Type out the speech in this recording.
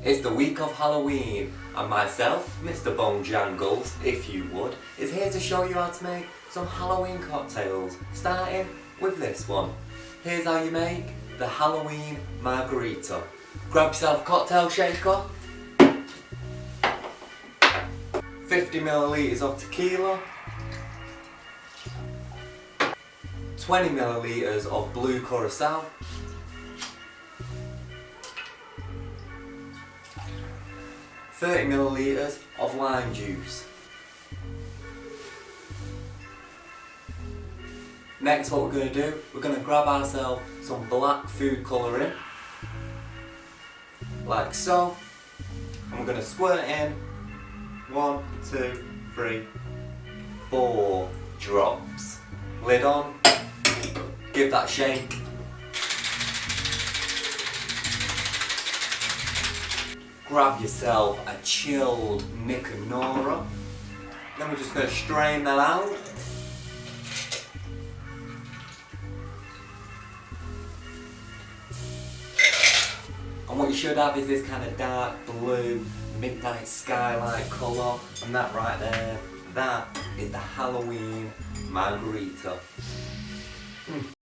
It's the week of Halloween, and myself, Mr Bone Jangles, if you would, is here to show you how to make some Halloween cocktails, starting with this one. Here's how you make the Halloween Margarita. Grab yourself a cocktail shaker, 50 millilitres of tequila, 20 millilitres of blue curacao, 30 millilitres of lime juice. Next, what we're going to do, we're going to grab ourselves some black food colouring, like so, and we're going to squirt in 1, 2, 3, 4 drops. Lid on, give that shake. Grab yourself a chilled Nick and Nora. Then we're just going to strain that out. And what you should have is this kind of dark blue, midnight sky-like colour. And that right there, that is the Halloween Margarita.